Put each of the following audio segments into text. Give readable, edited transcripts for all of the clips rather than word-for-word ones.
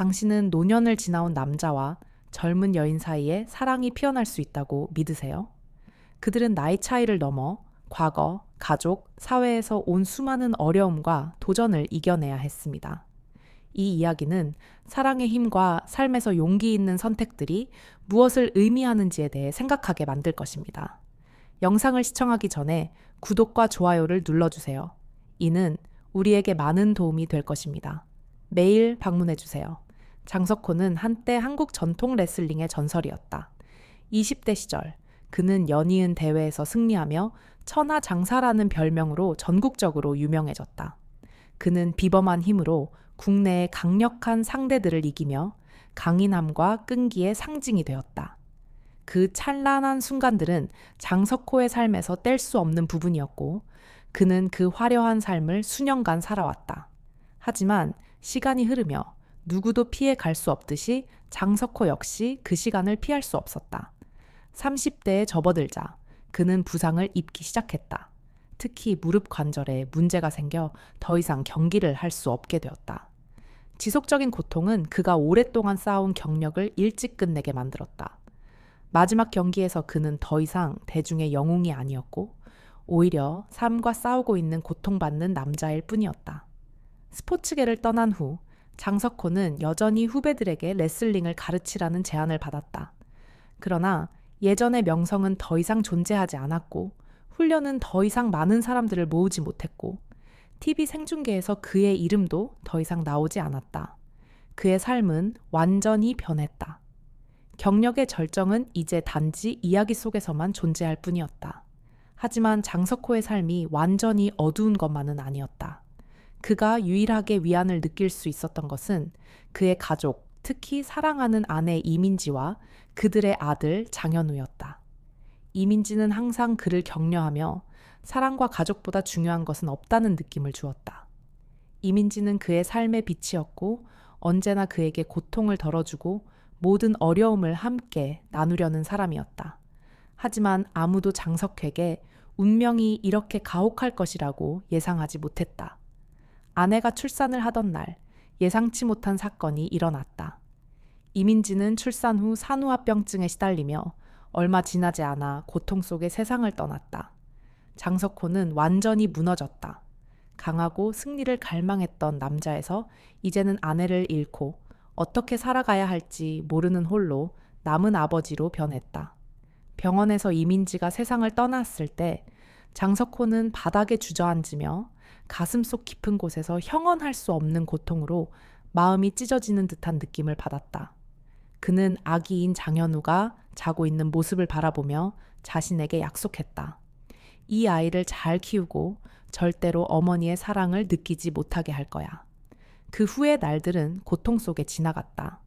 당신은 노년을 지나온 남자와 젊은 여인 사이에 사랑이 피어날 수 있다고 믿으세요? 그들은 나이 차이를 넘어 과거, 가족, 사회에서 온 수많은 어려움과 도전을 이겨내야 했습니다. 이 이야기는 사랑의 힘과 삶에서 용기 있는 선택들이 무엇을 의미하는지에 대해 생각하게 만들 것입니다. 영상을 시청하기 전에 구독과 좋아요를 눌러주세요. 이는 우리에게 많은 도움이 될 것입니다. 매일 방문해주세요. 장석호는 한때 한국 전통 레슬링의 전설이었다. 20대 시절, 그는 연이은 대회에서 승리하며 천하장사라는 별명으로 전국적으로 유명해졌다. 그는 비범한 힘으로 국내의 강력한 상대들을 이기며 강인함과 끈기의 상징이 되었다. 그 찬란한 순간들은 장석호의 삶에서 뗄 수 없는 부분이었고, 그는 그 화려한 삶을 수년간 살아왔다. 하지만 시간이 흐르며 누구도 피해 갈 수 없듯이 장석호 역시 그 시간을 피할 수 없었다. 30대에 접어들자 그는 부상을 입기 시작했다. 특히 무릎 관절에 문제가 생겨 더 이상 경기를 할 수 없게 되었다. 지속적인 고통은 그가 오랫동안 쌓아온 경력을 일찍 끝내게 만들었다. 마지막 경기에서 그는 더 이상 대중의 영웅이 아니었고 오히려 삶과 싸우고 있는 고통받는 남자일 뿐이었다. 스포츠계를 떠난 후 장석호는 여전히 후배들에게 레슬링을 가르치라는 제안을 받았다. 그러나 예전의 명성은 더 이상 존재하지 않았고 훈련은 더 이상 많은 사람들을 모으지 못했고 TV 생중계에서 그의 이름도 더 이상 나오지 않았다. 그의 삶은 완전히 변했다. 경력의 절정은 이제 단지 이야기 속에서만 존재할 뿐이었다. 하지만 장석호의 삶이 완전히 어두운 것만은 아니었다. 그가 유일하게 위안을 느낄 수 있었던 것은 그의 가족, 특히 사랑하는 아내 이민지와 그들의 아들 장현우였다. 이민지는 항상 그를 격려하며 사랑과 가족보다 중요한 것은 없다는 느낌을 주었다. 이민지는 그의 삶의 빛이었고 언제나 그에게 고통을 덜어주고 모든 어려움을 함께 나누려는 사람이었다. 하지만 아무도 장석회에게 운명이 이렇게 가혹할 것이라고 예상하지 못했다. 아내가 출산을 하던 날 예상치 못한 사건이 일어났다. 이민지는 출산 후 산후화병증에 시달리며 얼마 지나지 않아 고통 속에 세상을 떠났다. 장석호는 완전히 무너졌다. 강하고 승리를 갈망했던 남자에서 이제는 아내를 잃고 어떻게 살아가야 할지 모르는 홀로 남은 아버지로 변했다. 병원에서 이민지가 세상을 떠났을 때 장석호는 바닥에 주저앉으며 가슴속 깊은 곳에서 형언할 수 없는 고통으로 마음이 찢어지는 듯한 느낌을 받았다. 그는 아기인 장현우가 자고 있는 모습을 바라보며 자신에게 약속했다. 이 아이를 잘 키우고 절대로 어머니의 사랑을 느끼지 못하게 할 거야. 그 후의 날들은 고통 속에 지나갔다.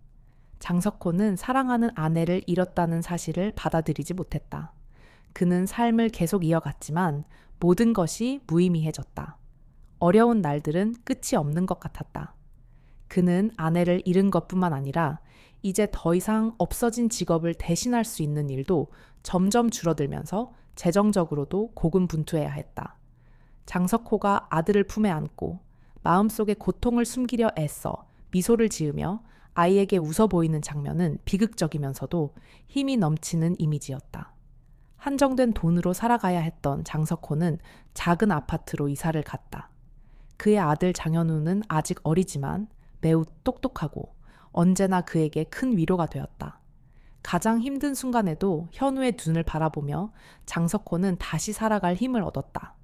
장석호는 사랑하는 아내를 잃었다는 사실을 받아들이지 못했다. 그는 삶을 계속 이어갔지만 모든 것이 무의미해졌다. 어려운 날들은 끝이 없는 것 같았다. 그는 아내를 잃은 것뿐만 아니라 이제 더 이상 없어진 직업을 대신할 수 있는 일도 점점 줄어들면서 재정적으로도 고군분투해야 했다. 장석호가 아들을 품에 안고 마음속에 고통을 숨기려 애써 미소를 지으며 아이에게 웃어 보이는 장면은 비극적이면서도 힘이 넘치는 이미지였다. 한정된 돈으로 살아가야 했던 장석호는 작은 아파트로 이사를 갔다. 그의 아들 장현우는 아직 어리지만 매우 똑똑하고 언제나 그에게 큰 위로가 되었다. 가장 힘든 순간에도 현우의 눈을 바라보며 장석호는 다시 살아갈 힘을 얻었다.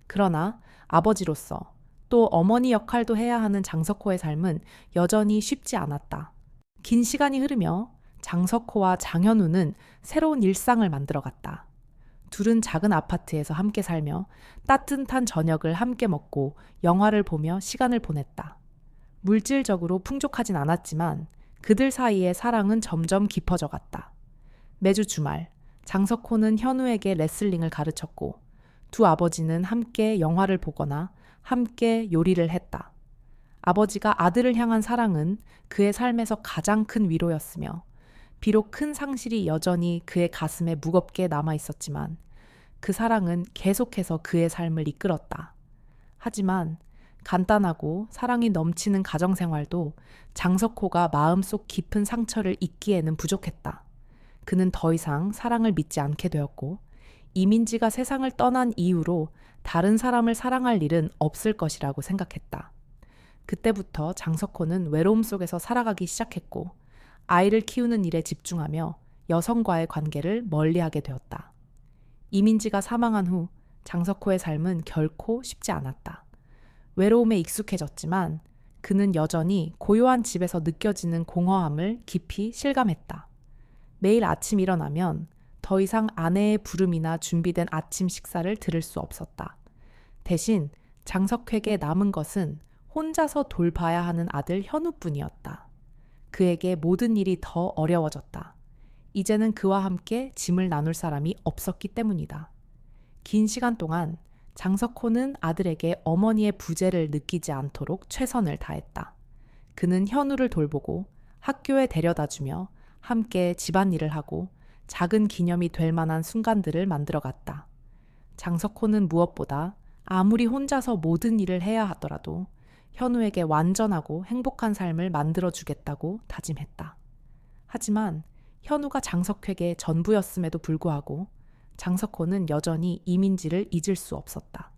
그러나 아버지로서 또 어머니 역할도 해야 하는 장석호의 삶은 여전히 쉽지 않았다. 긴 시간이 흐르며 장석호와 장현우는 새로운 일상을 만들어갔다. 둘은 작은 아파트에서 함께 살며 따뜻한 저녁을 함께 먹고 영화를 보며 시간을 보냈다. 물질적으로 풍족하진 않았지만 그들 사이의 사랑은 점점 깊어져 갔다. 매주 주말 장석호는 현우에게 레슬링을 가르쳤고 두 아버지는 함께 영화를 보거나 함께 요리를 했다. 아버지가 아들을 향한 사랑은 그의 삶에서 가장 큰 위로였으며 비록 큰 상실이 여전히 그의 가슴에 무겁게 남아 있었지만 그 사랑은 계속해서 그의 삶을 이끌었다. 하지만 간단하고 사랑이 넘치는 가정생활도 장석호가 마음속 깊은 상처를 잊기에는 부족했다. 그는 더 이상 사랑을 믿지 않게 되었고 이민지가 세상을 떠난 이후로 다른 사람을 사랑할 일은 없을 것이라고 생각했다. 그때부터 장석호는 외로움 속에서 살아가기 시작했고 아이를 키우는 일에 집중하며 여성과의 관계를 멀리하게 되었다. 이민지가 사망한 후 장석호의 삶은 결코 쉽지 않았다. 외로움에 익숙해졌지만 그는 여전히 고요한 집에서 느껴지는 공허함을 깊이 실감했다. 매일 아침 일어나면 더 이상 아내의 부름이나 준비된 아침 식사를 들을 수 없었다. 대신 장석회에게 남은 것은 혼자서 돌봐야 하는 아들 현우뿐이었다. 그에게 모든 일이 더 어려워졌다. 이제는 그와 함께 짐을 나눌 사람이 없었기 때문이다. 긴 시간 동안 장석호는 아들에게 어머니의 부재를 느끼지 않도록 최선을 다했다. 그는 현우를 돌보고 학교에 데려다주며 함께 집안일을 하고 작은 기념이 될 만한 순간들을 만들어갔다. 장석호는 무엇보다 아무리 혼자서 모든 일을 해야 하더라도 현우에게 완전하고 행복한 삶을 만들어주겠다고 다짐했다. 하지만 현우가 장석회의 전부였음에도 불구하고 장석호는 여전히 이민지를 잊을 수 없었다.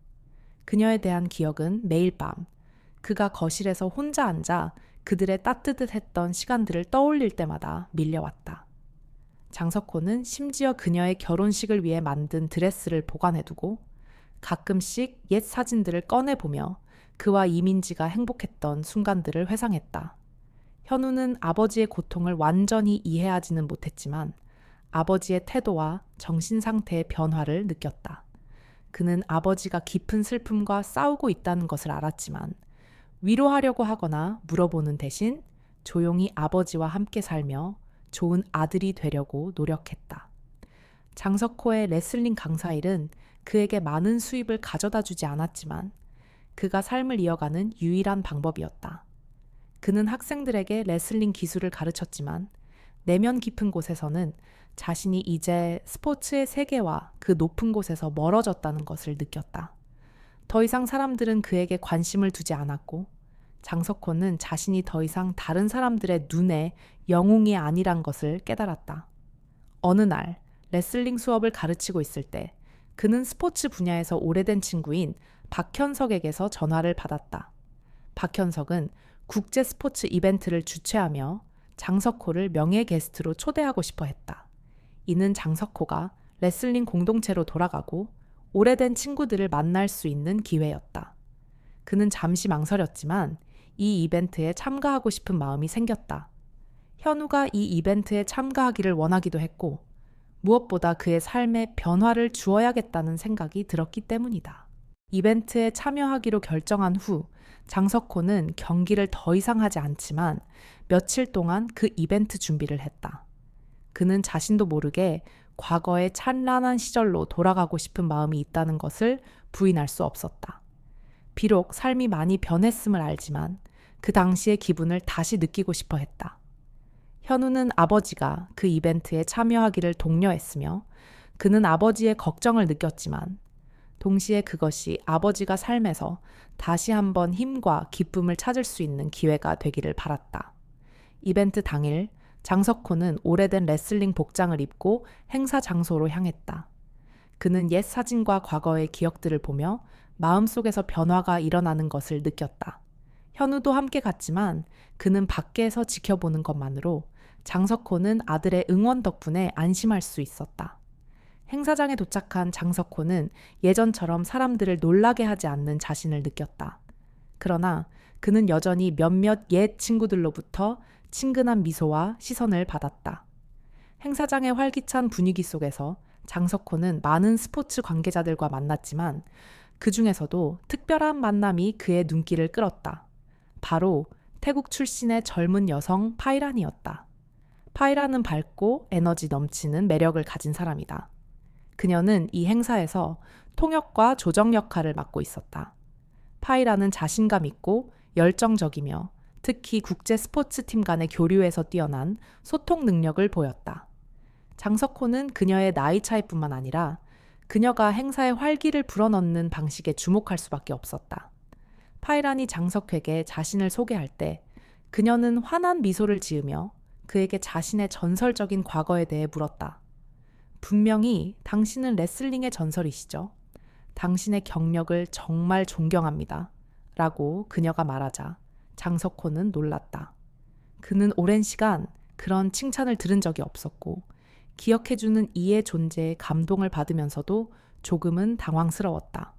그녀에 대한 기억은 매일 밤 그가 거실에서 혼자 앉아 그들의 따뜻했던 시간들을 떠올릴 때마다 밀려왔다. 장석호는 심지어 그녀의 결혼식을 위해 만든 드레스를 보관해두고 가끔씩 옛 사진들을 꺼내보며 그와 이민지가 행복했던 순간들을 회상했다. 현우는 아버지의 고통을 완전히 이해하지는 못했지만 아버지의 태도와 정신 상태의 변화를 느꼈다. 그는 아버지가 깊은 슬픔과 싸우고 있다는 것을 알았지만 위로하려고 하거나 물어보는 대신 조용히 아버지와 함께 살며 좋은 아들이 되려고 노력했다. 장석호의 레슬링 강사일은 그에게 많은 수입을 가져다 주지 않았지만 그가 삶을 이어가는 유일한 방법이었다. 그는 학생들에게 레슬링 기술을 가르쳤지만 내면 깊은 곳에서는 자신이 이제 스포츠의 세계와 그 높은 곳에서 멀어졌다는 것을 느꼈다. 더 이상 사람들은 그에게 관심을 두지 않았고 장석호는 자신이 더 이상 다른 사람들의 눈에 영웅이 아니란 것을 깨달았다. 어느 날 레슬링 수업을 가르치고 있을 때 그는 스포츠 분야에서 오래된 친구인 박현석에게서 전화를 받았다. 박현석은 국제 스포츠 이벤트를 주최하며 장석호를 명예 게스트로 초대하고 싶어 했다. 이는 장석호가 레슬링 공동체로 돌아가고 오래된 친구들을 만날 수 있는 기회였다. 그는 잠시 망설였지만 이 이벤트에 참가하고 싶은 마음이 생겼다. 현우가 이 이벤트에 참가하기를 원하기도 했고 무엇보다 그의 삶에 변화를 주어야겠다는 생각이 들었기 때문이다. 이벤트에 참여하기로 결정한 후 장석호는 경기를 더 이상 하지 않지만 며칠 동안 그 이벤트 준비를 했다. 그는 자신도 모르게 과거의 찬란한 시절로 돌아가고 싶은 마음이 있다는 것을 부인할 수 없었다. 비록 삶이 많이 변했음을 알지만 그 당시의 기분을 다시 느끼고 싶어 했다. 현우는 아버지가 그 이벤트에 참여하기를 독려했으며 그는 아버지의 걱정을 느꼈지만 동시에 그것이 아버지가 삶에서 다시 한번 힘과 기쁨을 찾을 수 있는 기회가 되기를 바랐다. 이벤트 당일 장석호는 오래된 레슬링 복장을 입고 행사 장소로 향했다. 그는 옛 사진과 과거의 기억들을 보며 마음속에서 변화가 일어나는 것을 느꼈다. 현우도 함께 갔지만 그는 밖에서 지켜보는 것만으로 장석호는 아들의 응원 덕분에 안심할 수 있었다. 행사장에 도착한 장석호는 예전처럼 사람들을 놀라게 하지 않는 자신을 느꼈다. 그러나 그는 여전히 몇몇 옛 친구들로부터 친근한 미소와 시선을 받았다. 행사장의 활기찬 분위기 속에서 장석호는 많은 스포츠 관계자들과 만났지만 그 중에서도 특별한 만남이 그의 눈길을 끌었다. 바로 태국 출신의 젊은 여성 파이란이었다. 파이란은 밝고 에너지 넘치는 매력을 가진 사람이다. 그녀는 이 행사에서 통역과 조정 역할을 맡고 있었다. 파이란은 자신감 있고 열정적이며 특히 국제 스포츠팀 간의 교류에서 뛰어난 소통 능력을 보였다. 장석호는 그녀의 나이 차이뿐만 아니라 그녀가 행사에 활기를 불어넣는 방식에 주목할 수밖에 없었다. 파이란이 장석회에게 자신을 소개할 때 그녀는 환한 미소를 지으며 그에게 자신의 전설적인 과거에 대해 물었다. 분명히 당신은 레슬링의 전설이시죠? 당신의 경력을 정말 존경합니다. 라고 그녀가 말하자 장석호는 놀랐다. 그는 오랜 시간 그런 칭찬을 들은 적이 없었고 기억해주는 이의 존재에 감동을 받으면서도 조금은 당황스러웠다.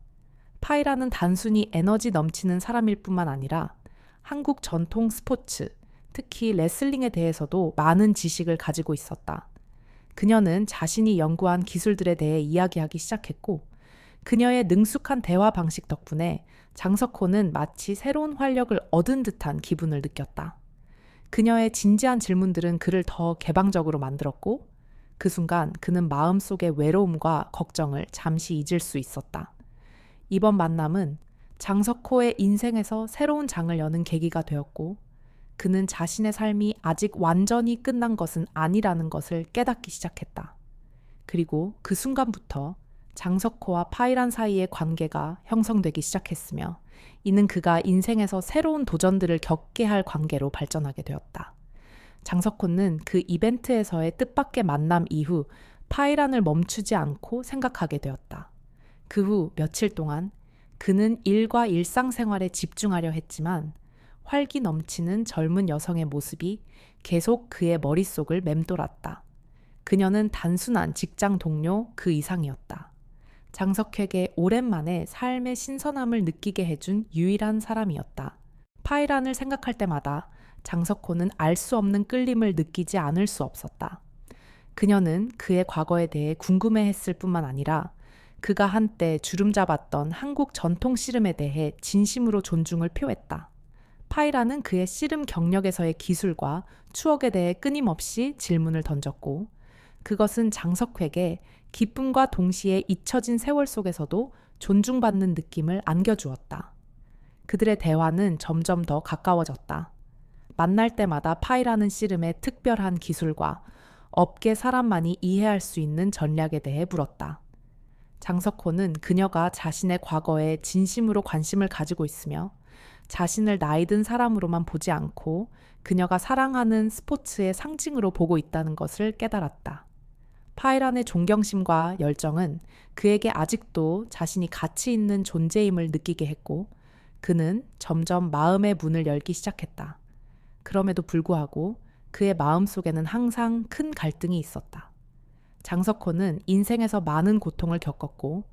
파이라는 단순히 에너지 넘치는 사람일 뿐만 아니라 한국 전통 스포츠, 특히 레슬링에 대해서도 많은 지식을 가지고 있었다. 그녀는 자신이 연구한 기술들에 대해 이야기하기 시작했고 그녀의 능숙한 대화 방식 덕분에 장석호는 마치 새로운 활력을 얻은 듯한 기분을 느꼈다. 그녀의 진지한 질문들은 그를 더 개방적으로 만들었고 그 순간 그는 마음속의 외로움과 걱정을 잠시 잊을 수 있었다. 이번 만남은 장석호의 인생에서 새로운 장을 여는 계기가 되었고 그는 자신의 삶이 아직 완전히 끝난 것은 아니라는 것을 깨닫기 시작했다. 그리고 그 순간부터 장석호와 파이란 사이의 관계가 형성되기 시작했으며 이는 그가 인생에서 새로운 도전들을 겪게 할 관계로 발전하게 되었다. 장석호는 그 이벤트에서의 뜻밖의 만남 이후 파이란을 멈추지 않고 생각하게 되었다. 그 후 며칠 동안 그는 일과 일상생활에 집중하려 했지만 활기 넘치는 젊은 여성의 모습이 계속 그의 머릿속을 맴돌았다. 그녀는 단순한 직장 동료 그 이상이었다. 장석회에게 오랜만에 삶의 신선함을 느끼게 해준 유일한 사람이었다. 파이란을 생각할 때마다 장석호는 알 수 없는 끌림을 느끼지 않을 수 없었다. 그녀는 그의 과거에 대해 궁금해했을 뿐만 아니라 그가 한때 주름잡았던 한국 전통 씨름에 대해 진심으로 존중을 표했다. 파이란은 그의 씨름 경력에서의 기술과 추억에 대해 끊임없이 질문을 던졌고 그것은 장석회에게 기쁨과 동시에 잊혀진 세월 속에서도 존중받는 느낌을 안겨주었다. 그들의 대화는 점점 더 가까워졌다. 만날 때마다 파이란은 씨름의 특별한 기술과 업계 사람만이 이해할 수 있는 전략에 대해 물었다. 장석호는 그녀가 자신의 과거에 진심으로 관심을 가지고 있으며 자신을 나이 든 사람으로만 보지 않고 그녀가 사랑하는 스포츠의 상징으로 보고 있다는 것을 깨달았다. 파이란의 존경심과 열정은 그에게 아직도 자신이 가치 있는 존재임을 느끼게 했고 그는 점점 마음의 문을 열기 시작했다. 그럼에도 불구하고 그의 마음속에는 항상 큰 갈등이 있었다. 장석호는 인생에서 많은 고통을 겪었고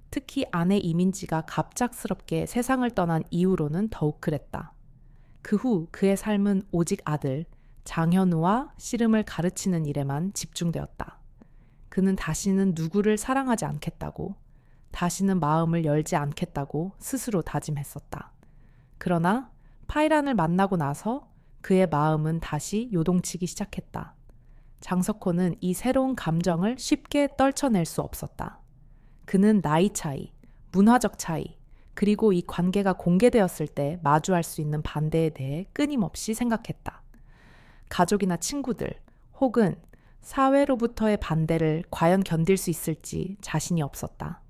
특히 아내 이민지가 갑작스럽게 세상을 떠난 이후로는 더욱 그랬다. 그 후 그의 삶은 오직 아들 장현우와 씨름을 가르치는 일에만 집중되었다. 그는 다시는 누구를 사랑하지 않겠다고, 다시는 마음을 열지 않겠다고 스스로 다짐했었다. 그러나 파이란을 만나고 나서 그의 마음은 다시 요동치기 시작했다. 장석호는 이 새로운 감정을 쉽게 떨쳐낼 수 없었다. 그는 나이 차이, 문화적 차이, 그리고 이 관계가 공개되었을 때 마주할 수 있는 반대에 대해 끊임없이 생각했다. 가족이나 친구들 혹은 사회로부터의 반대를 과연 견딜 수 있을지 자신이 없었다.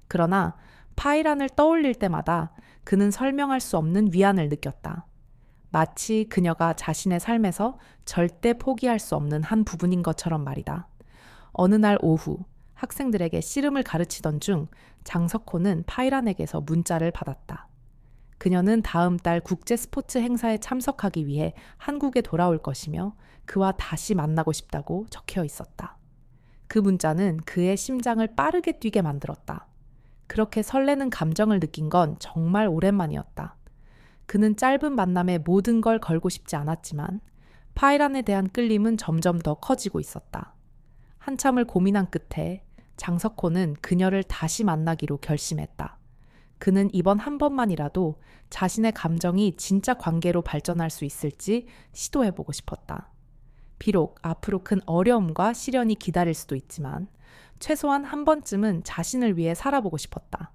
그러나 파이란을 떠올릴 때마다 그는 설명할 수 없는 위안을 느꼈다. 마치 그녀가 자신의 삶에서 절대 포기할 수 없는 한 부분인 것처럼 말이다. 어느 날 오후 학생들에게 씨름을 가르치던 중 장석호는 파이란에게서 문자를 받았다. 그녀는 다음 달 국제 스포츠 행사에 참석하기 위해 한국에 돌아올 것이며 그와 다시 만나고 싶다고 적혀 있었다. 그 문자는 그의 심장을 빠르게 뛰게 만들었다. 그렇게 설레는 감정을 느낀 건 정말 오랜만이었다. 그는 짧은 만남에 모든 걸 걸고 싶지 않았지만 파이란에 대한 끌림은 점점 더 커지고 있었다. 한참을 고민한 끝에 장석호는 그녀를 다시 만나기로 결심했다. 그는 이번 한 번만이라도 자신의 감정이 진짜 관계로 발전할 수 있을지 시도해보고 싶었다. 비록 앞으로 큰 어려움과 시련이 기다릴 수도 있지만 최소한 한 번쯤은 자신을 위해 살아보고 싶었다.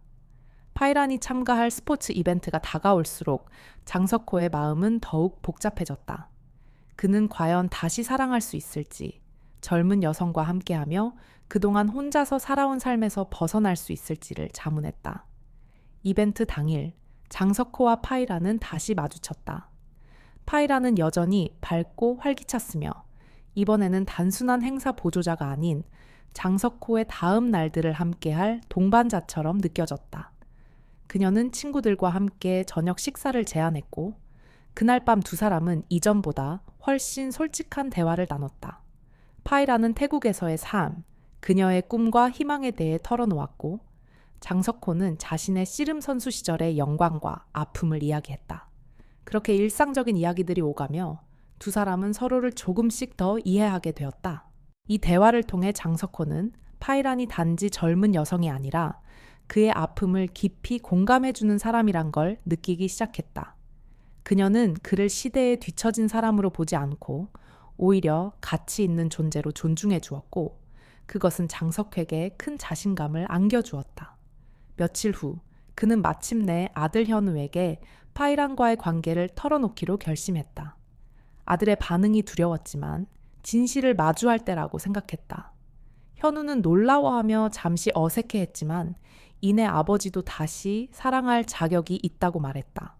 파이란이 참가할 스포츠 이벤트가 다가올수록 장석호의 마음은 더욱 복잡해졌다. 그는 과연 다시 사랑할 수 있을지, 젊은 여성과 함께하며 그동안 혼자서 살아온 삶에서 벗어날 수 있을지를 자문했다. 이벤트 당일, 장석호와 파이라는 다시 마주쳤다. 파이라는 여전히 밝고 활기찼으며 이번에는 단순한 행사 보조자가 아닌 장석호의 다음 날들을 함께할 동반자처럼 느껴졌다. 그녀는 친구들과 함께 저녁 식사를 제안했고 그날 밤 두 사람은 이전보다 훨씬 솔직한 대화를 나눴다. 파이라는 태국에서의 삶, 그녀의 꿈과 희망에 대해 털어놓았고 장석호는 자신의 씨름 선수 시절의 영광과 아픔을 이야기했다. 그렇게 일상적인 이야기들이 오가며 두 사람은 서로를 조금씩 더 이해하게 되었다. 이 대화를 통해 장석호는 파이란이 단지 젊은 여성이 아니라 그의 아픔을 깊이 공감해주는 사람이란 걸 느끼기 시작했다. 그녀는 그를 시대에 뒤처진 사람으로 보지 않고 오히려 가치 있는 존재로 존중해 주었고 그것은 장석회에게 큰 자신감을 안겨주었다. 며칠 후 그는 마침내 아들 현우에게 파이란과의 관계를 털어놓기로 결심했다. 아들의 반응이 두려웠지만 진실을 마주할 때라고 생각했다. 현우는 놀라워하며 잠시 어색해했지만 이내 아버지도 다시 사랑할 자격이 있다고 말했다.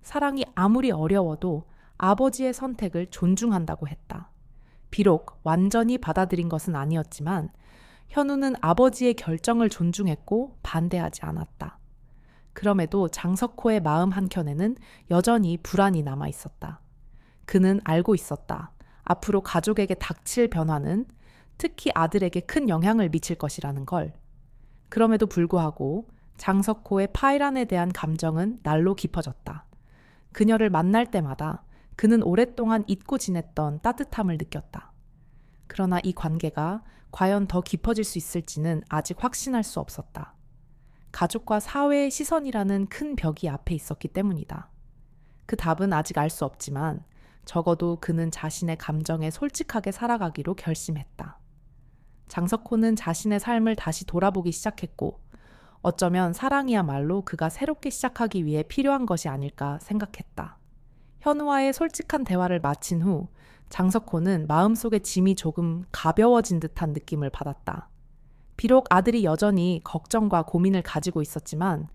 사랑이 아무리 어려워도 아버지의 선택을 존중한다고 했다. 비록 완전히 받아들인 것은 아니었지만 현우는 아버지의 결정을 존중했고 반대하지 않았다. 그럼에도 장석호의 마음 한켠에는 여전히 불안이 남아 있었다. 그는 알고 있었다. 앞으로 가족에게 닥칠 변화는 특히 아들에게 큰 영향을 미칠 것이라는 걸. 그럼에도 불구하고 장석호의 파이란에 대한 감정은 날로 깊어졌다. 그녀를 만날 때마다 그는 오랫동안 잊고 지냈던 따뜻함을 느꼈다. 그러나 이 관계가 과연 더 깊어질 수 있을지는 아직 확신할 수 없었다. 가족과 사회의 시선이라는 큰 벽이 앞에 있었기 때문이다. 그 답은 아직 알 수 없지만 적어도 그는 자신의 감정에 솔직하게 살아가기로 결심했다. 장석호는 자신의 삶을 다시 돌아보기 시작했고 어쩌면 사랑이야말로 그가 새롭게 시작하기 위해 필요한 것이 아닐까 생각했다. 현우와의 솔직한 대화를 마친 후 장석호는 마음속의 짐이 조금 가벼워진 듯한 느낌을 받았다. 비록 아들이 여전히 걱정과 고민을 가지고 있었지만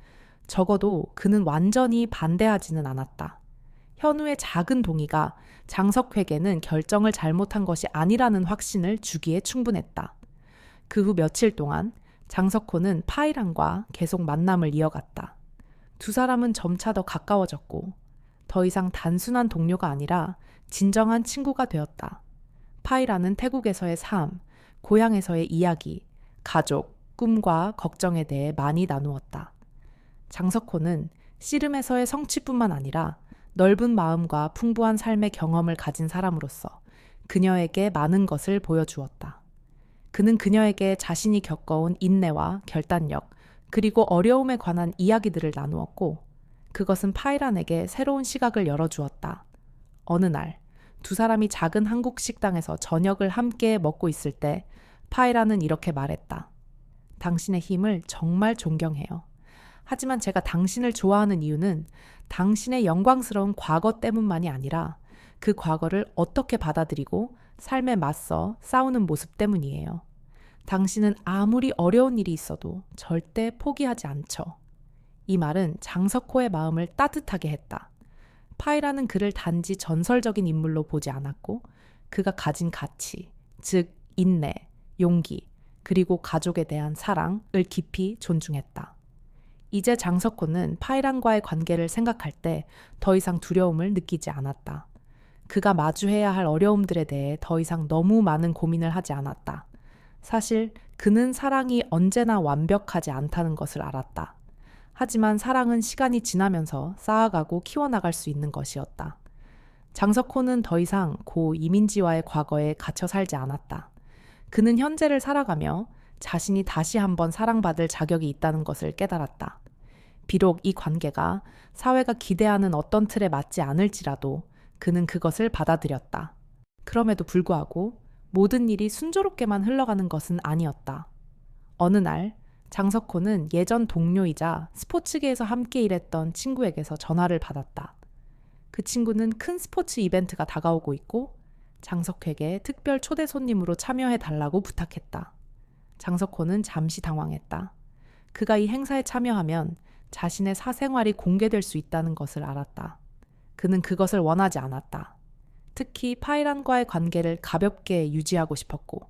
적어도 그는 완전히 반대하지는 않았다. 현우의 작은 동의가 장석회에게는 결정을 잘못한 것이 아니라는 확신을 주기에 충분했다. 그 후 며칠 동안 장석호는 파이란과 계속 만남을 이어갔다. 두 사람은 점차 더 가까워졌고 더 이상 단순한 동료가 아니라 진정한 친구가 되었다. 파이란은 태국에서의 삶, 고향에서의 이야기, 가족, 꿈과 걱정에 대해 많이 나누었다. 장석호는 씨름에서의 성취뿐만 아니라 넓은 마음과 풍부한 삶의 경험을 가진 사람으로서 그녀에게 많은 것을 보여주었다. 그는 그녀에게 자신이 겪어온 인내와 결단력, 그리고 어려움에 관한 이야기들을 나누었고 그것은 파이란에게 새로운 시각을 열어주었다. 어느 날 두 사람이 작은 한국 식당에서 저녁을 함께 먹고 있을 때 파이란은 이렇게 말했다. 당신의 힘을 정말 존경해요. 하지만 제가 당신을 좋아하는 이유는 당신의 영광스러운 과거 때문만이 아니라 그 과거를 어떻게 받아들이고 삶에 맞서 싸우는 모습 때문이에요. 당신은 아무리 어려운 일이 있어도 절대 포기하지 않죠. 이 말은 장석호의 마음을 따뜻하게 했다. 파이라는 그를 단지 전설적인 인물로 보지 않았고 그가 가진 가치, 즉 인내, 용기, 그리고 가족에 대한 사랑을 깊이 존중했다. 이제 장석호는 파이란과의 관계를 생각할 때 더 이상 두려움을 느끼지 않았다. 그가 마주해야 할 어려움들에 대해 더 이상 너무 많은 고민을 하지 않았다. 사실 그는 사랑이 언제나 완벽하지 않다는 것을 알았다. 하지만 사랑은 시간이 지나면서 쌓아가고 키워나갈 수 있는 것이었다. 장석호는 더 이상 고 이민지와의 과거에 갇혀 살지 않았다. 그는 현재를 살아가며 자신이 다시 한번 사랑받을 자격이 있다는 것을 깨달았다. 비록 이 관계가 사회가 기대하는 어떤 틀에 맞지 않을지라도 그는 그것을 받아들였다. 그럼에도 불구하고 모든 일이 순조롭게만 흘러가는 것은 아니었다. 어느 날 장석호는 예전 동료이자 스포츠계에서 함께 일했던 친구에게서 전화를 받았다. 그 친구는 큰 스포츠 이벤트가 다가오고 있고 장석호에게 특별 초대 손님으로 참여해달라고 부탁했다. 장석호는 잠시 당황했다. 그가 이 행사에 참여하면 자신의 사생활이 공개될 수 있다는 것을 알았다. 그는 그것을 원하지 않았다. 특히 파이란과의 관계를 가볍게 유지하고 싶었고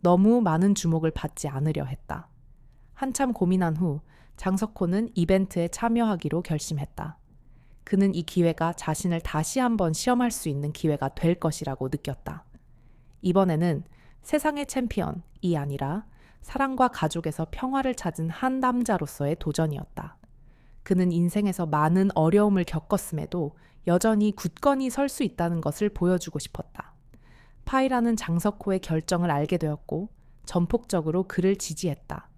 너무 많은 주목을 받지 않으려 했다. 한참 고민한 후 장석호는 이벤트에 참여하기로 결심했다. 그는 이 기회가 자신을 다시 한번 시험할 수 있는 기회가 될 것이라고 느꼈다. 이번에는 세상의 챔피언이 아니라 사랑과 가족에서 평화를 찾은 한 남자로서의 도전이었다. 그는 인생에서 많은 어려움을 겪었음에도 여전히 굳건히 설 수 있다는 것을 보여주고 싶었다. 파이라는 장석호의 결정을 알게 되었고 전폭적으로 그를 지지했다.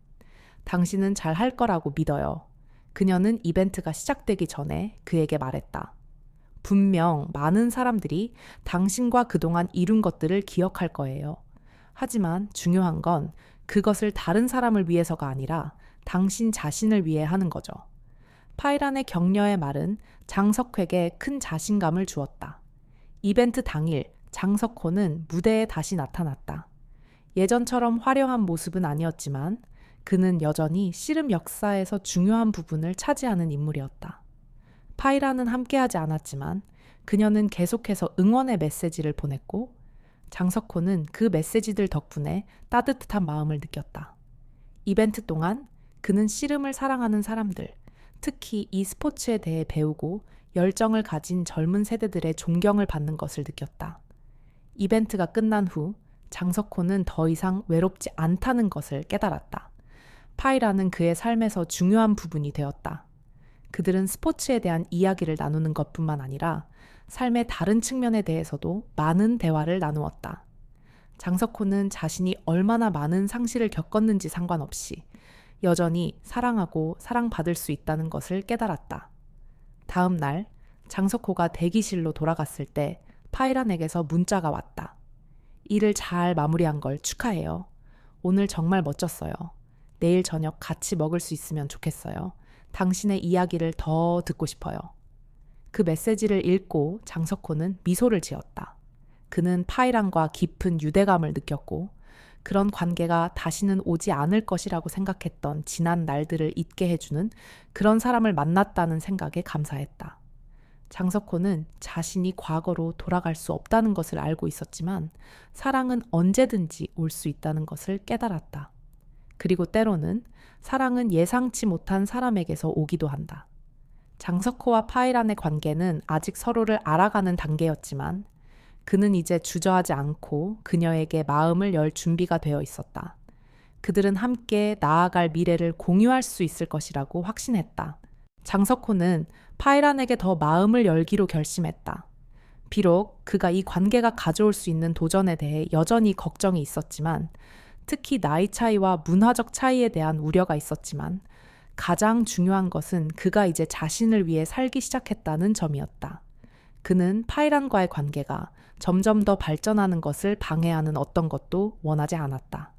당신은 잘 할 거라고 믿어요. 그녀는 이벤트가 시작되기 전에 그에게 말했다. 분명 많은 사람들이 당신과 그동안 이룬 것들을 기억할 거예요. 하지만 중요한 건 그것을 다른 사람을 위해서가 아니라 당신 자신을 위해 하는 거죠. 파이란의 격려의 말은 장석호에게 큰 자신감을 주었다. 이벤트 당일 장석호는 무대에 다시 나타났다. 예전처럼 화려한 모습은 아니었지만 그는 여전히 씨름 역사에서 중요한 부분을 차지하는 인물이었다. 파이란은 함께하지 않았지만 그녀는 계속해서 응원의 메시지를 보냈고 장석호는 그 메시지들 덕분에 따뜻한 마음을 느꼈다. 이벤트 동안 그는 씨름을 사랑하는 사람들, 특히 이 스포츠에 대해 배우고 열정을 가진 젊은 세대들의 존경을 받는 것을 느꼈다. 이벤트가 끝난 후 장석호는 더 이상 외롭지 않다는 것을 깨달았다. 파이라는 그의 삶에서 중요한 부분이 되었다. 그들은 스포츠에 대한 이야기를 나누는 것뿐만 아니라 삶의 다른 측면에 대해서도 많은 대화를 나누었다. 장석호는 자신이 얼마나 많은 상실을 겪었는지 상관없이 여전히 사랑하고 사랑받을 수 있다는 것을 깨달았다. 다음 날 장석호가 대기실로 돌아갔을 때 파이란에게서 문자가 왔다. 일을 잘 마무리한 걸 축하해요. 오늘 정말 멋졌어요. 내일 저녁 같이 먹을 수 있으면 좋겠어요. 당신의 이야기를 더 듣고 싶어요. 그 메시지를 읽고 장석호는 미소를 지었다. 그는 파이란과 깊은 유대감을 느꼈고 그런 관계가 다시는 오지 않을 것이라고 생각했던 지난 날들을 잊게 해주는 그런 사람을 만났다는 생각에 감사했다. 장석호는 자신이 과거로 돌아갈 수 없다는 것을 알고 있었지만 사랑은 언제든지 올 수 있다는 것을 깨달았다. 그리고 때로는 사랑은 예상치 못한 사람에게서 오기도 한다. 장석호와 파이란의 관계는 아직 서로를 알아가는 단계였지만 그는 이제 주저하지 않고 그녀에게 마음을 열 준비가 되어 있었다. 그들은 함께 나아갈 미래를 공유할 수 있을 것이라고 확신했다. 장석호는 파이란에게 더 마음을 열기로 결심했다. 비록 그가 이 관계가 가져올 수 있는 도전에 대해 여전히 걱정이 있었지만 특히 나이 차이와 문화적 차이에 대한 우려가 있었지만 가장 중요한 것은 그가 이제 자신을 위해 살기 시작했다는 점이었다. 그는 파이란과의 관계가 점점 더 발전하는 것을 방해하는 어떤 것도 원하지 않았다.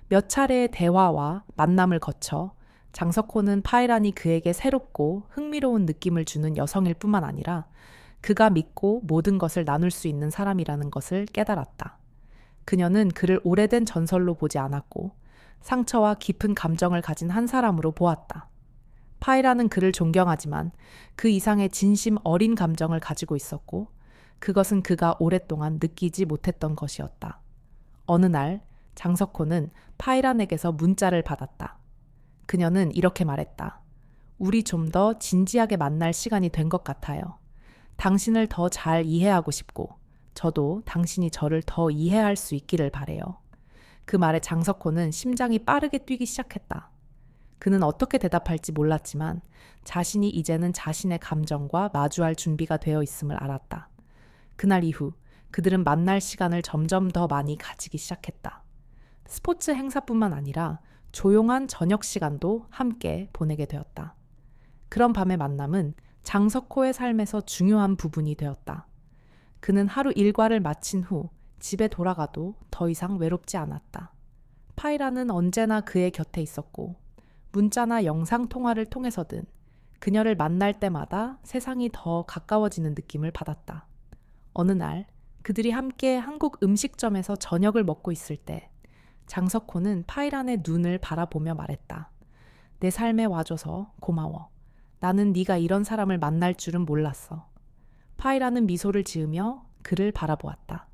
몇 차례의 대화와 만남을 거쳐 장석호는 파이란이 그에게 새롭고 흥미로운 느낌을 주는 여성일 뿐만 아니라 그가 믿고 모든 것을 나눌 수 있는 사람이라는 것을 깨달았다. 그녀는 그를 오래된 전설로 보지 않았고 상처와 깊은 감정을 가진 한 사람으로 보았다. 파이라는 그를 존경하지만 그 이상의 진심 어린 감정을 가지고 있었고 그것은 그가 오랫동안 느끼지 못했던 것이었다. 어느 날 장석호는 파이란에게서 문자를 받았다. 그녀는 이렇게 말했다. 우리 좀 더 진지하게 만날 시간이 된 것 같아요. 당신을 더 잘 이해하고 싶고 저도 당신이 저를 더 이해할 수 있기를 바래요. 그 말에 장석호는 심장이 빠르게 뛰기 시작했다. 그는 어떻게 대답할지 몰랐지만 자신이 이제는 자신의 감정과 마주할 준비가 되어 있음을 알았다. 그날 이후 그들은 만날 시간을 점점 더 많이 가지기 시작했다. 스포츠 행사뿐만 아니라 조용한 저녁 시간도 함께 보내게 되었다. 그런 밤의 만남은 장석호의 삶에서 중요한 부분이 되었다. 그는 하루 일과를 마친 후 집에 돌아가도 더 이상 외롭지 않았다. 파이라는 언제나 그의 곁에 있었고 문자나 영상통화를 통해서든 그녀를 만날 때마다 세상이 더 가까워지는 느낌을 받았다. 어느 날 그들이 함께 한국 음식점에서 저녁을 먹고 있을 때 장석호는 파이란의 눈을 바라보며 말했다. 내 삶에 와줘서 고마워. 나는 네가 이런 사람을 만날 줄은 몰랐어. 파이라는 미소를 지으며 그를 바라보았다.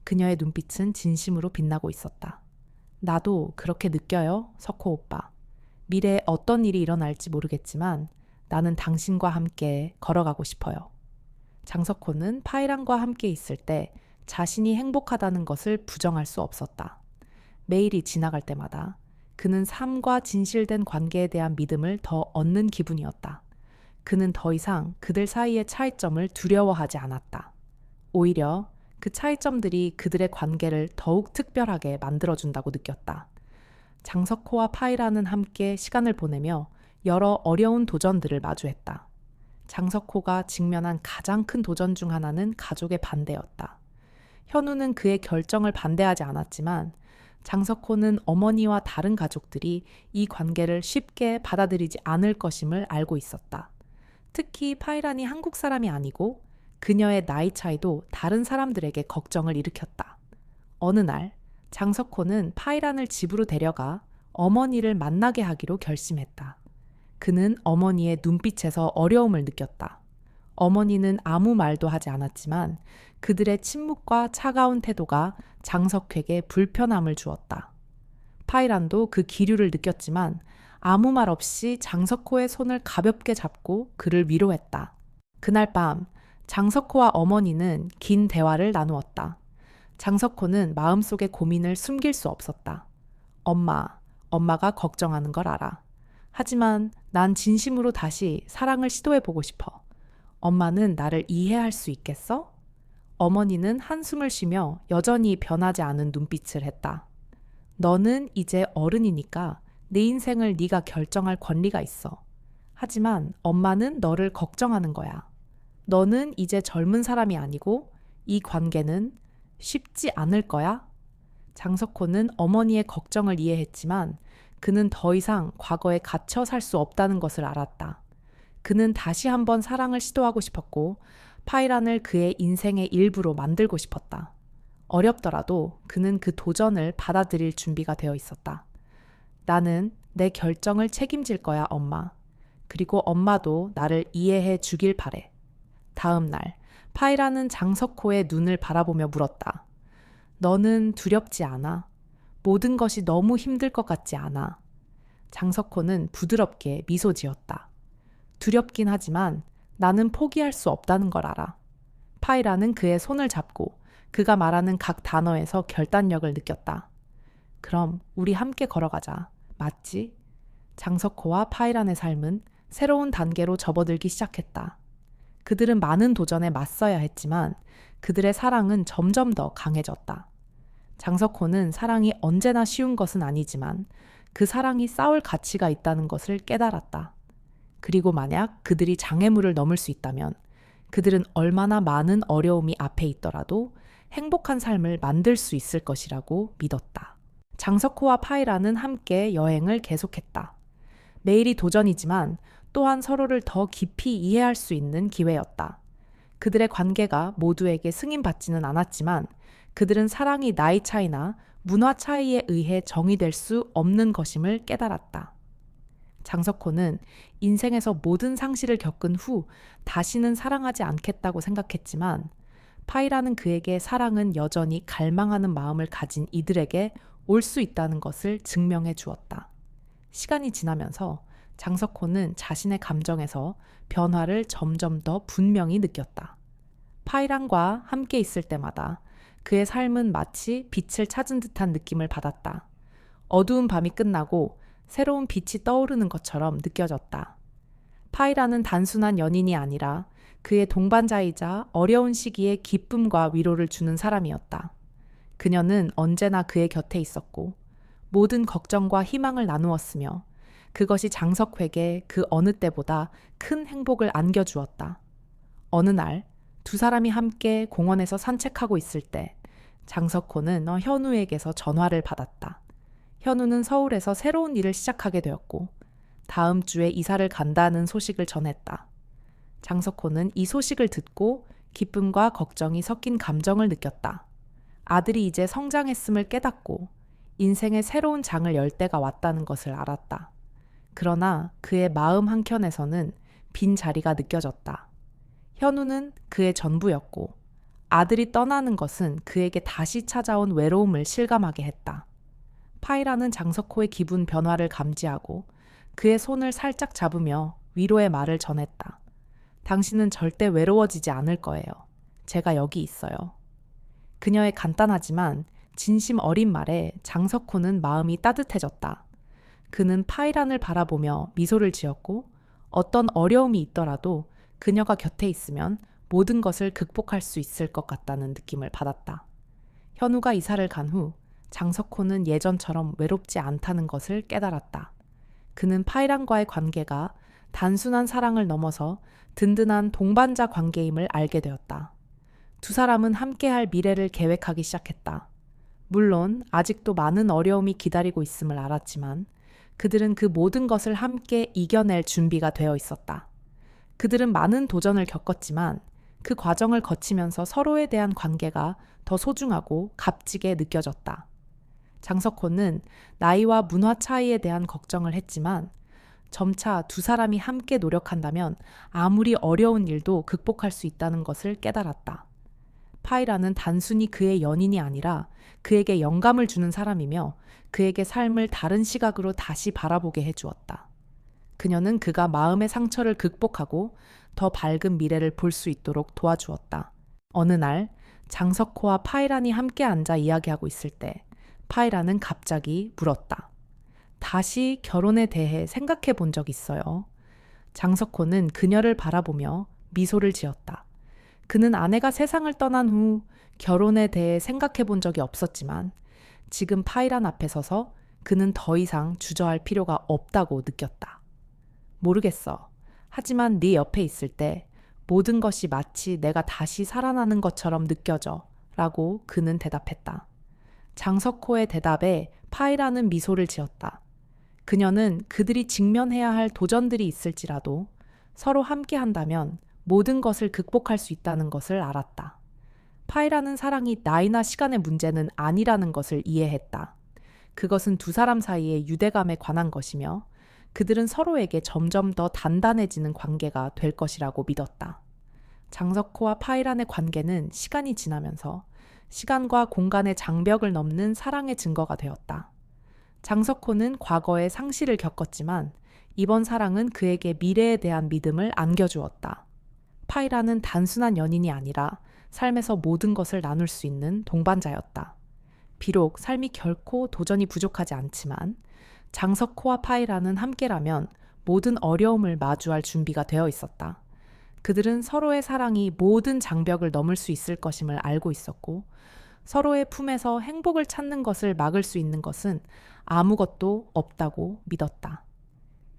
그녀의 눈빛은 진심으로 빛나고 있었다. 나도 그렇게 느껴요, 석호 오빠. 미래에 어떤 일이 일어날지 모르겠지만 나는 당신과 함께 걸어가고 싶어요. 장석호는 파이란과 함께 있을 때 자신이 행복하다는 것을 부정할 수 없었다. 매일이 지나갈 때마다 그는 삶과 진실된 관계에 대한 믿음을 더 얻는 기분이었다. 그는 더 이상 그들 사이의 차이점을 두려워하지 않았다. 오히려 그 차이점들이 그들의 관계를 더욱 특별하게 만들어준다고 느꼈다. 장석호와 파이라는 함께 시간을 보내며 여러 어려운 도전들을 마주했다. 장석호가 직면한 가장 큰 도전 중 하나는 가족의 반대였다. 현우는 그의 결정을 반대하지 않았지만 장석호는 어머니와 다른 가족들이 이 관계를 쉽게 받아들이지 않을 것임을 알고 있었다. 특히 파이란이 한국 사람이 아니고 그녀의 나이 차이도 다른 사람들에게 걱정을 일으켰다. 어느 날 장석호는 파이란을 집으로 데려가 어머니를 만나게 하기로 결심했다. 그는 어머니의 눈빛에서 어려움을 느꼈다. 어머니는 아무 말도 하지 않았지만 그들의 침묵과 차가운 태도가 장석회에게 불편함을 주었다. 파이란도 그 기류를 느꼈지만 아무 말 없이 장석호의 손을 가볍게 잡고 그를 위로했다. 그날 밤 장석호와 어머니는 긴 대화를 나누었다. 장석호는 마음속의 고민을 숨길 수 없었다. 엄마가 걱정하는 걸 알아. 하지만 난 진심으로 다시 사랑을 시도해보고 싶어. 엄마는 나를 이해할 수 있겠어? 어머니는 한숨을 쉬며 여전히 변하지 않은 눈빛을 했다. 너는 이제 어른이니까 내 인생을 네가 결정할 권리가 있어. 하지만 엄마는 너를 걱정하는 거야. 너는 이제 젊은 사람이 아니고 이 관계는 쉽지 않을 거야? 장석호는 어머니의 걱정을 이해했지만 그는 더 이상 과거에 갇혀 살 수 없다는 것을 알았다. 그는 다시 한번 사랑을 시도하고 싶었고 파이란을 그의 인생의 일부로 만들고 싶었다. 어렵더라도 그는 그 도전을 받아들일 준비가 되어 있었다. 나는 내 결정을 책임질 거야, 엄마. 그리고 엄마도 나를 이해해 주길 바래. 다음 날 파이란은 장석호의 눈을 바라보며 물었다. 너는 두렵지 않아? 모든 것이 너무 힘들 것 같지 않아? 장석호는 부드럽게 미소 지었다. 두렵긴 하지만 나는 포기할 수 없다는 걸 알아. 파이라는 그의 손을 잡고 그가 말하는 각 단어에서 결단력을 느꼈다. 그럼 우리 함께 걸어가자. 맞지? 장석호와 파이란의 삶은 새로운 단계로 접어들기 시작했다. 그들은 많은 도전에 맞서야 했지만 그들의 사랑은 점점 더 강해졌다. 장석호는 사랑이 언제나 쉬운 것은 아니지만 그 사랑이 싸울 가치가 있다는 것을 깨달았다. 그리고 만약 그들이 장애물을 넘을 수 있다면 그들은 얼마나 많은 어려움이 앞에 있더라도 행복한 삶을 만들 수 있을 것이라고 믿었다. 장석호와 파이라는 함께 여행을 계속했다. 매일이 도전이지만 또한 서로를 더 깊이 이해할 수 있는 기회였다. 그들의 관계가 모두에게 승인받지는 않았지만 그들은 사랑이 나이 차이나 문화 차이에 의해 정의될 수 없는 것임을 깨달았다. 장석호는 인생에서 모든 상실을 겪은 후 다시는 사랑하지 않겠다고 생각했지만 파이라는 그에게 사랑은 여전히 갈망하는 마음을 가진 이들에게 올 수 있다는 것을 증명해 주었다. 시간이 지나면서 장석호는 자신의 감정에서 변화를 점점 더 분명히 느꼈다. 파이란과 함께 있을 때마다 그의 삶은 마치 빛을 찾은 듯한 느낌을 받았다. 어두운 밤이 끝나고 새로운 빛이 떠오르는 것처럼 느껴졌다. 파이란은 단순한 연인이 아니라 그의 동반자이자 어려운 시기에 기쁨과 위로를 주는 사람이었다. 그녀는 언제나 그의 곁에 있었고 모든 걱정과 희망을 나누었으며 그것이 장석회에게 그 어느 때보다 큰 행복을 안겨주었다. 어느 날 두 사람이 함께 공원에서 산책하고 있을 때 장석호는 현우에게서 전화를 받았다. 현우는 서울에서 새로운 일을 시작하게 되었고 다음 주에 이사를 간다는 소식을 전했다. 장석호는 이 소식을 듣고 기쁨과 걱정이 섞인 감정을 느꼈다. 아들이 이제 성장했음을 깨닫고 인생의 새로운 장을 열 때가 왔다는 것을 알았다. 그러나 그의 마음 한켠에서는 빈 자리가 느껴졌다. 현우는 그의 전부였고 아들이 떠나는 것은 그에게 다시 찾아온 외로움을 실감하게 했다. 파이라는 장석호의 기분 변화를 감지하고 그의 손을 살짝 잡으며 위로의 말을 전했다. 당신은 절대 외로워지지 않을 거예요. 제가 여기 있어요. 그녀의 간단하지만 진심 어린 말에 장석호는 마음이 따뜻해졌다. 그는 파이란을 바라보며 미소를 지었고 어떤 어려움이 있더라도 그녀가 곁에 있으면 모든 것을 극복할 수 있을 것 같다는 느낌을 받았다. 현우가 이사를 간 후 장석호는 예전처럼 외롭지 않다는 것을 깨달았다. 그는 파이란과의 관계가 단순한 사랑을 넘어서 든든한 동반자 관계임을 알게 되었다. 두 사람은 함께할 미래를 계획하기 시작했다. 물론 아직도 많은 어려움이 기다리고 있음을 알았지만 그들은 그 모든 것을 함께 이겨낼 준비가 되어 있었다. 그들은 많은 도전을 겪었지만 그 과정을 거치면서 서로에 대한 관계가 더 소중하고 값지게 느껴졌다. 장석호는 나이와 문화 차이에 대한 걱정을 했지만 점차 두 사람이 함께 노력한다면 아무리 어려운 일도 극복할 수 있다는 것을 깨달았다. 파이라는 단순히 그의 연인이 아니라 그에게 영감을 주는 사람이며 그에게 삶을 다른 시각으로 다시 바라보게 해주었다. 그녀는 그가 마음의 상처를 극복하고 더 밝은 미래를 볼 수 있도록 도와주었다. 어느 날 장석호와 파이란이 함께 앉아 이야기하고 있을 때 파이란은 갑자기 물었다. 다시 결혼에 대해 생각해 본 적 있어요? 장석호는 그녀를 바라보며 미소를 지었다. 그는 아내가 세상을 떠난 후 결혼에 대해 생각해 본 적이 없었지만 지금 파이란 앞에 서서 그는 더 이상 주저할 필요가 없다고 느꼈다. 모르겠어. 하지만 네 옆에 있을 때 모든 것이 마치 내가 다시 살아나는 것처럼 느껴져 라고 그는 대답했다. 장석호의 대답에 파이라는 미소를 지었다. 그녀는 그들이 직면해야 할 도전들이 있을지라도 서로 함께 한다면 모든 것을 극복할 수 있다는 것을 알았다. 파이라는 사랑이 나이나 시간의 문제는 아니라는 것을 이해했다. 그것은 두 사람 사이의 유대감에 관한 것이며 그들은 서로에게 점점 더 단단해지는 관계가 될 것이라고 믿었다. 장석호와 파이란의 관계는 시간이 지나면서 시간과 공간의 장벽을 넘는 사랑의 증거가 되었다. 장석호는 과거에 상실을 겪었지만 이번 사랑은 그에게 미래에 대한 믿음을 안겨주었다. 파이란은 단순한 연인이 아니라 삶에서 모든 것을 나눌 수 있는 동반자였다. 비록 삶이 결코 도전이 부족하지 않지만 장석호와 파이란은 함께라면 모든 어려움을 마주할 준비가 되어 있었다. 그들은 서로의 사랑이 모든 장벽을 넘을 수 있을 것임을 알고 있었고 서로의 품에서 행복을 찾는 것을 막을 수 있는 것은 아무것도 없다고 믿었다.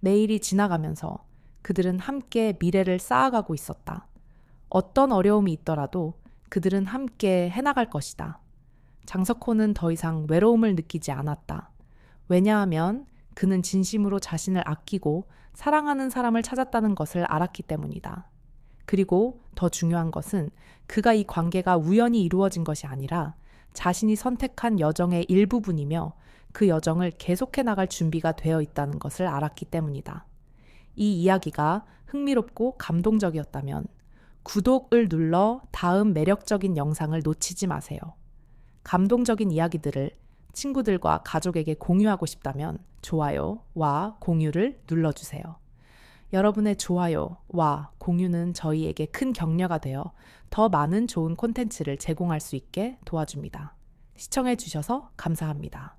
매일이 지나가면서 그들은 함께 미래를 쌓아가고 있었다. 어떤 어려움이 있더라도 그들은 함께 해나갈 것이다. 장석호는 더 이상 외로움을 느끼지 않았다. 왜냐하면 그는 진심으로 자신을 아끼고 사랑하는 사람을 찾았다는 것을 알았기 때문이다. 그리고 더 중요한 것은 그가 이 관계가 우연히 이루어진 것이 아니라 자신이 선택한 여정의 일부분이며 그 여정을 계속해 나갈 준비가 되어 있다는 것을 알았기 때문이다. 이 이야기가 흥미롭고 감동적이었다면 구독을 눌러 다음 매력적인 영상을 놓치지 마세요. 감동적인 이야기들을 친구들과 가족에게 공유하고 싶다면 좋아요와 공유를 눌러주세요. 여러분의 좋아요와 공유는 저희에게 큰 격려가 되어 더 많은 좋은 콘텐츠를 제공할 수 있게 도와줍니다. 시청해주셔서 감사합니다.